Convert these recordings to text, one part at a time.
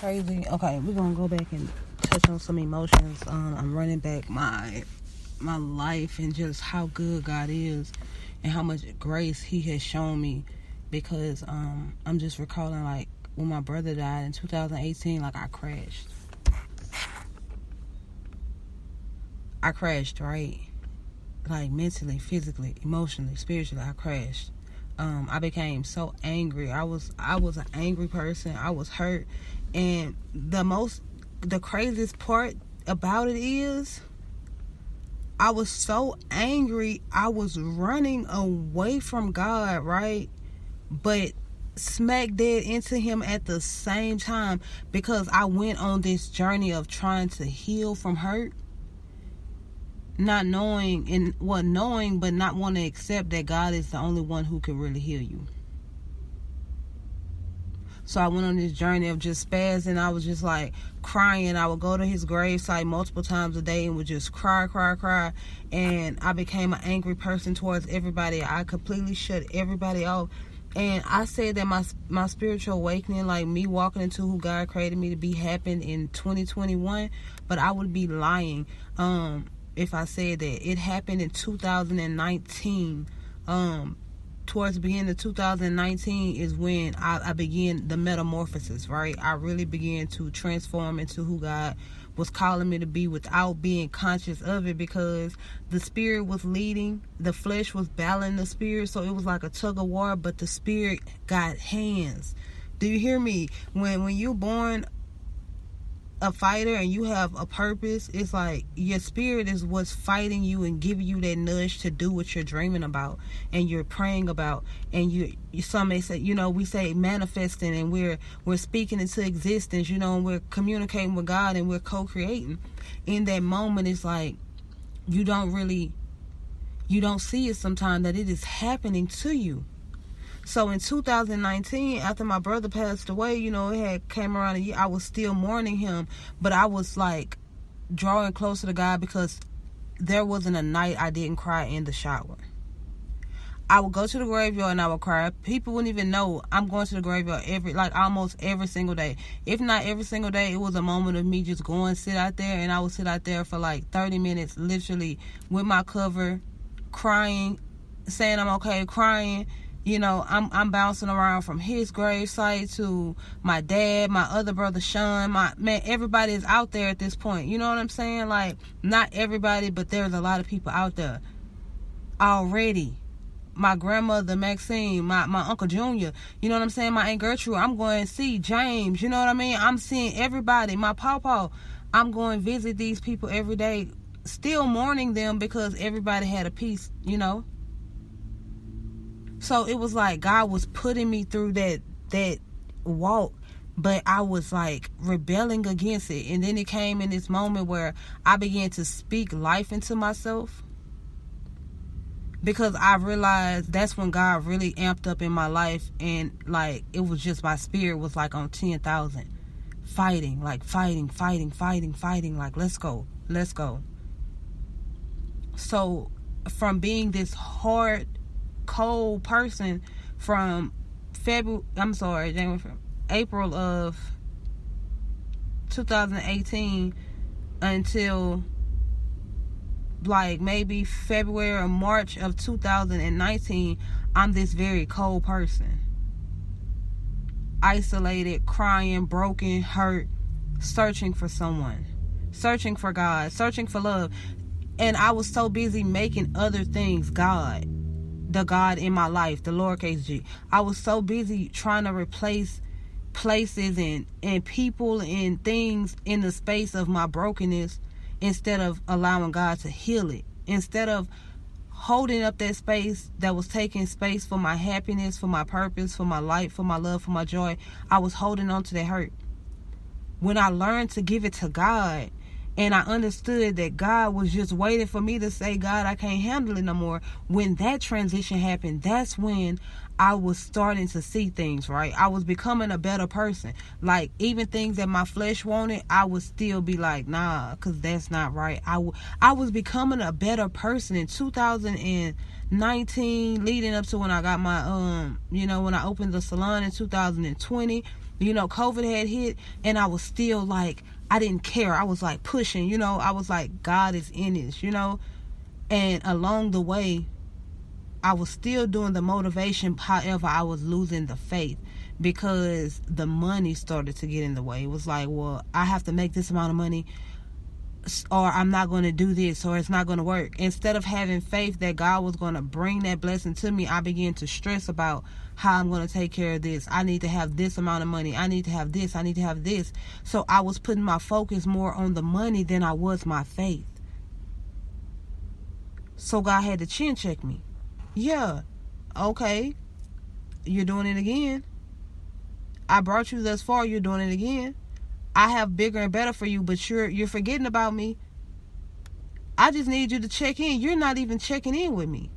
Crazy. Okay, we're gonna go back and touch on some emotions. I'm running back my life and just how good God is and how much grace He has shown me, because I'm just recalling, like, when my brother died in 2018. Like, I crashed, right? Like, mentally, physically, emotionally, spiritually, I crashed. I became so angry. I was an angry person. I was hurt. And the craziest part about it is, I was so angry, I was running away from God, right? But smack dead into Him at the same time, because I went on this journey of trying to heal from hurt, not knowing, but not wanting to accept that God is the only one who can really heal you. So I went on this journey of just spazzing. I was just like crying. I would go to his gravesite multiple times a day and would just cry. And I became an angry person towards everybody. I completely shut everybody off. And I said that my spiritual awakening, like me walking into who God created me to be, happened in 2021. But I would be lying if I said that it happened in 2019. Towards the beginning of 2019 is when I began the metamorphosis, right? I really began to transform into who God was calling me to be without being conscious of it, because the spirit was leading, the flesh was battling the spirit, so it was like a tug of war, but the spirit got hands. Do you hear me? When you're born a fighter and you have a purpose, it's like your spirit is what's fighting you and giving you that nudge to do what you're dreaming about and you're praying about. And some may say, we say manifesting, and we're speaking into existence, and we're communicating with God and we're co-creating. In that moment, it's like you don't see it sometimes, that it is happening to you. So in 2019, after my brother passed away, it had came around a year, I was still mourning him, but I was like drawing closer to God, because there wasn't a night I didn't cry in the shower. I would go to the graveyard and I would cry. People wouldn't even know I'm going to the graveyard almost every single day. If not every single day, it was a moment of me just going sit out there, and I would sit out there for like 30 minutes, literally with my cover, crying, saying I'm okay, crying. I'm bouncing around from his gravesite to my dad, my other brother Sean, everybody is out there at this point. You know what I'm saying? Like, not everybody, but there's a lot of people out there already. My grandmother Maxine, my Uncle Junior, you know what I'm saying? My Aunt Gertrude, I'm going to see James, you know what I mean? I'm seeing everybody. My pawpaw, I'm going to visit these people every day, still mourning them, because everybody had a piece, So it was like God was putting me through that walk, but I was like rebelling against it. And then it came in this moment where I began to speak life into myself, because I realized that's when God really amped up in my life. And like, it was just, my spirit was like on 10,000, fighting, like fighting, like, let's go. So from being this hard, cold person from April of 2018 until like maybe February or March of 2019, I'm this very cold person, isolated, crying, broken, hurt, searching for someone, searching for God, searching for love. And I was so busy making other things God, the God in my life, the lowercase g. I was so busy trying to replace places and people and things in the space of my brokenness, instead of allowing God to heal it. Instead of holding up that space that was taking space for my happiness, for my purpose, for my light, for my love, for my joy, I was holding on to that hurt. When I learned to give it to God, and I understood that God was just waiting for me to say, God, I can't handle it no more. When that transition happened, that's when I was starting to see things, right? I was becoming a better person. Like, even things that my flesh wanted, I would still be like, nah, because that's not right. I was becoming a better person in 2019, leading up to when I got my, when I opened the salon in 2020. COVID had hit, and I was still like, I didn't care. I was like pushing, I was like, God is in this, and along the way, I was still doing the motivation. However, I was losing the faith because the money started to get in the way. It was like, well, I have to make this amount of money, or I'm not going to do this, or it's not going to work. Instead of having faith that God was going to bring that blessing to me, I began to stress about how I'm going to take care of this. I need to have this amount of money. I need to have this. I need to have this. So I was putting my focus more on the money than I was my faith. So God had to chin check me. Yeah, okay, you're doing it again. I brought you thus far, you're doing it again. I have bigger and better for you, but you're forgetting about me. I just need you to check in. You're not even checking in with me.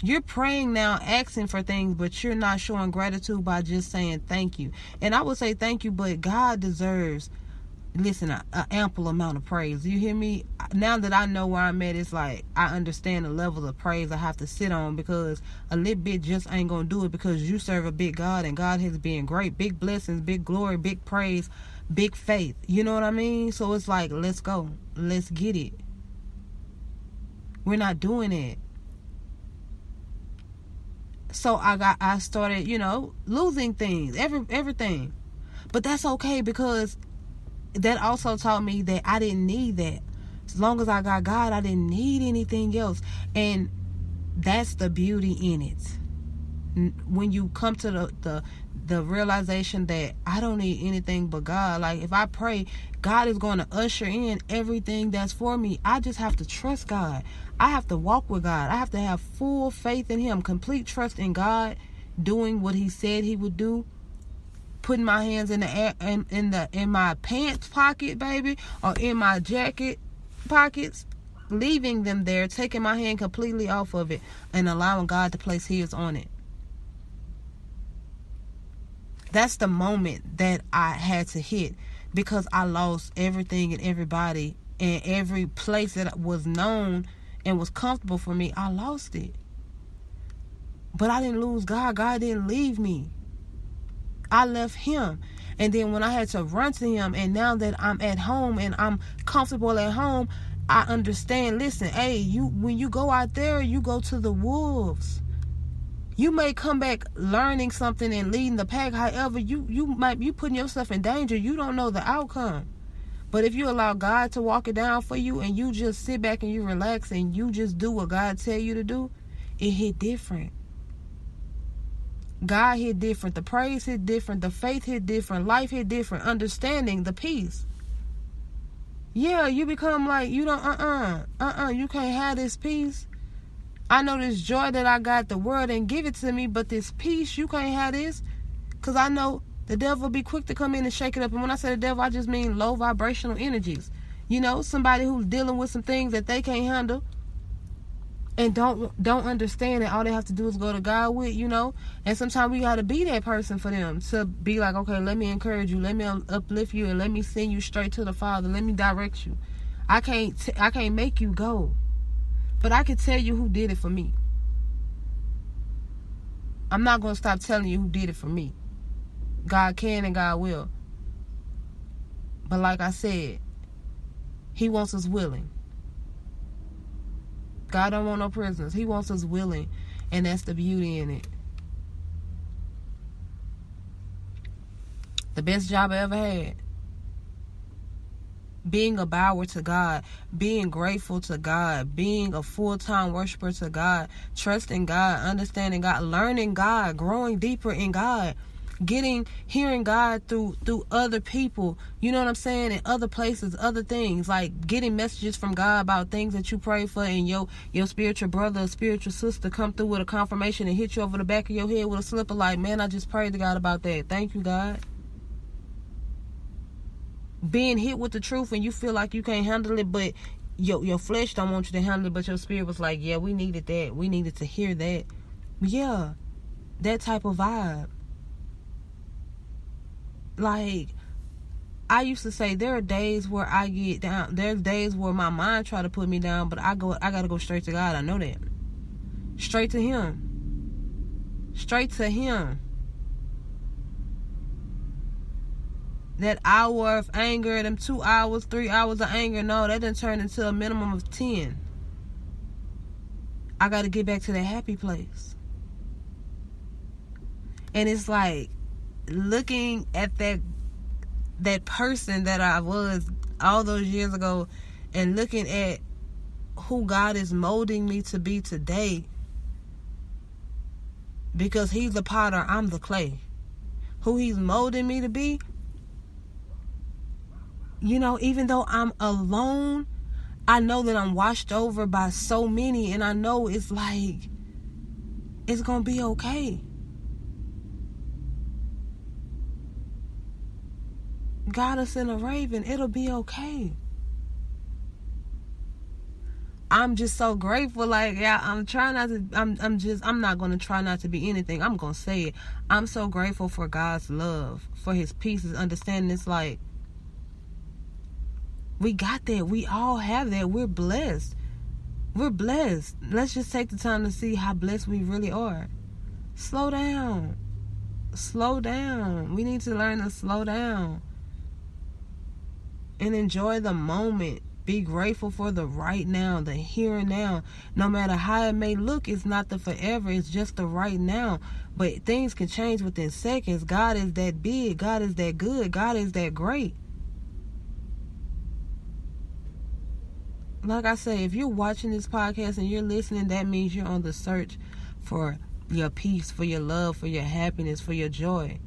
You're praying now, asking for things, but you're not showing gratitude by just saying thank you. And I would say thank you, but God deserves, an ample amount of praise. You hear me? Now that I know where I'm at, it's like I understand the level of praise I have to sit on, because a little bit just ain't gonna do it, because you serve a big God, and God has been great. Big blessings, big glory, big praise, big faith. You know what I mean? So it's like, let's go. Let's get it. We're not doing it. So I started, losing things, everything. But that's okay, because that also taught me that I didn't need that. As long as I got God, I didn't need anything else. And that's the beauty in it. When you come to the realization that I don't need anything but God. Like, if I pray, God is going to usher in everything that's for me. I just have to trust God. I have to walk with God. I have to have full faith in Him, complete trust in God, doing what He said He would do. Putting my hands in the air, in my pants pocket, baby, or in my jacket pockets, leaving them there, taking my hand completely off of it, and allowing God to place His on it. That's the moment that I had to hit, because I lost everything and everybody, and every place that was known and was comfortable for me, I lost it. But I didn't lose God. God didn't leave me. I left Him. And then when I had to run to Him, and now that I'm at home and I'm comfortable at home, I understand. Listen, hey, when you go out there, you go to the wolves. You may come back learning something and leading the pack. However, you putting yourself in danger. You don't know the outcome. But if you allow God to walk it down for you, and you just sit back and you relax and you just do what God tell you to do, it hit different. God hit different. The praise hit different. The faith hit different. Life hit different. Understanding, the peace. Yeah, you become like, you don't, you can't have this peace. I know this joy that I got, the world didn't give it to me, but this peace, you can't have this. Because I know the devil be quick to come in and shake it up. And when I say the devil, I just mean low vibrational energies. Somebody who's dealing with some things that they can't handle, and don't understand that all they have to do is go to God with, and sometimes we got to be that person for them, to be like, okay, let me encourage you, let me uplift you, and let me send you straight to the Father, let me direct you. I can't make you go, but I can tell you who did it for me. I'm not going to stop telling you who did it for me. God can and God will, but like I said, He wants us willing. God don't want no prisoners. He wants us willing, and that's the beauty in it. The best job I ever had. Being a bower to God, being grateful to God, being a full-time worshiper to God, trusting God, understanding God, learning God, growing deeper in God, hearing God through other people, you know what I'm saying, in other places, other things, like getting messages from God about things that you pray for, and your spiritual brother or spiritual sister come through with a confirmation and hit you over the back of your head with a slipper, like, man, I just prayed to God about that. Thank you, God. Being hit with the truth and you feel like you can't handle it, but your flesh don't want you to handle it, but your spirit was like, yeah, we needed that. We needed to hear that. Yeah, that type of vibe. Like, I used to say, there are days where I get down. There's days where my mind try to put me down, but I gotta go straight to God. I know that. Straight to Him. Straight to Him. That hour of anger, them 2 hours, 3 hours of anger, no, that done turned into a minimum of 10. I got to get back to that happy place. And it's like looking at that person that I was all those years ago and looking at who God is molding me to be today. Because he's the potter, I'm the clay. Who he's molding me to be, you know, even though I'm alone, I know that I'm washed over by so many, and I know it's like, it's going to be okay. God will send a raven, it'll be okay. I'm just so grateful. Like, yeah, I'm trying not to, I'm not going to try not to be anything. I'm going to say it. I'm so grateful for God's love, for his peace, his understanding. It's like, we got that. We all have that. We're blessed. We're blessed. Let's just take the time to see how blessed we really are. Slow down. Slow down. We need to learn to slow down and enjoy the moment. Be grateful for the right now, the here and now. No matter how it may look, it's not the forever. It's just the right now. But things can change within seconds. God is that big. God is that good. God is that great. Like I say, if you're watching this podcast and you're listening, that means you're on the search for your peace, for your love, for your happiness, for your joy.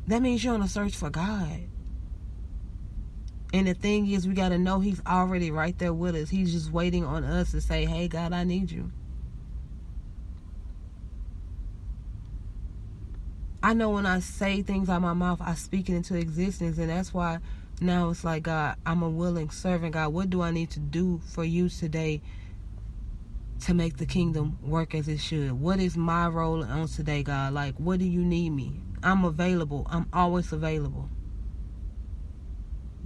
That means you're on a search for God. And the thing is, we got to know he's already right there with us. He's just waiting on us to say, hey, God, I need you. I know when I say things out of my mouth, I speak it into existence. And that's why now it's like, God, I'm a willing servant. God, what do I need to do for you today to make the kingdom work as it should? What is my role on today, God? Like, what do you need me? I'm available. I'm always available.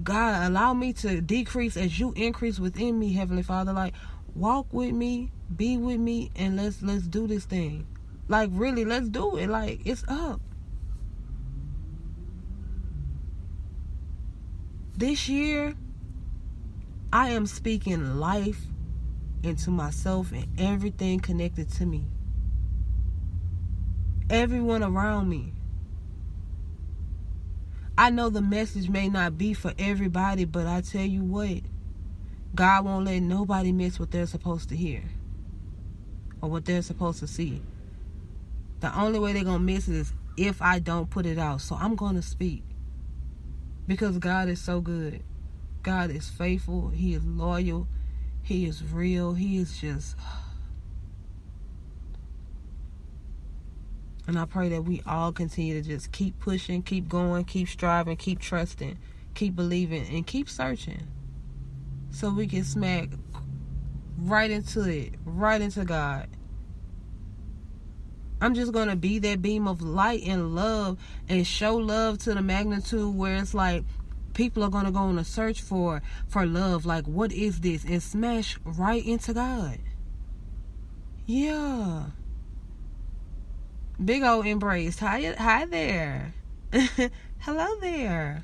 God, allow me to decrease as you increase within me, Heavenly Father. Like, walk with me, be with me, and let's do this thing. Like, really, let's do it. Like, it's up. This year, I am speaking life into myself and everything connected to me. Everyone around me. I know the message may not be for everybody, but I tell you what, God won't let nobody miss what they're supposed to hear or what they're supposed to see. The only way they're going to miss it is if I don't put it out. So I'm going to speak because God is so good. God is faithful. He is loyal. He is real. He is just... And I pray that we all continue to just keep pushing, keep going, keep striving, keep trusting, keep believing, and keep searching. So we can smack right into it, right into God. I'm just going to be that beam of light and love and show love to the magnitude where it's like people are going to go on a search for love. Like, what is this? And smash right into God. Yeah. Big old embrace. Hi there. Hello there.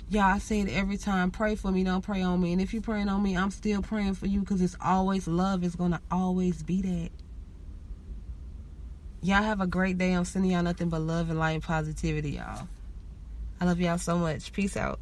Y'all, I say it every time. Pray for me, don't pray on me. And if you're praying on me, I'm still praying for you because it's always love. It's going to always be that. Y'all have a great day. I'm sending y'all nothing but love and light and positivity, y'all. I love y'all so much. Peace out.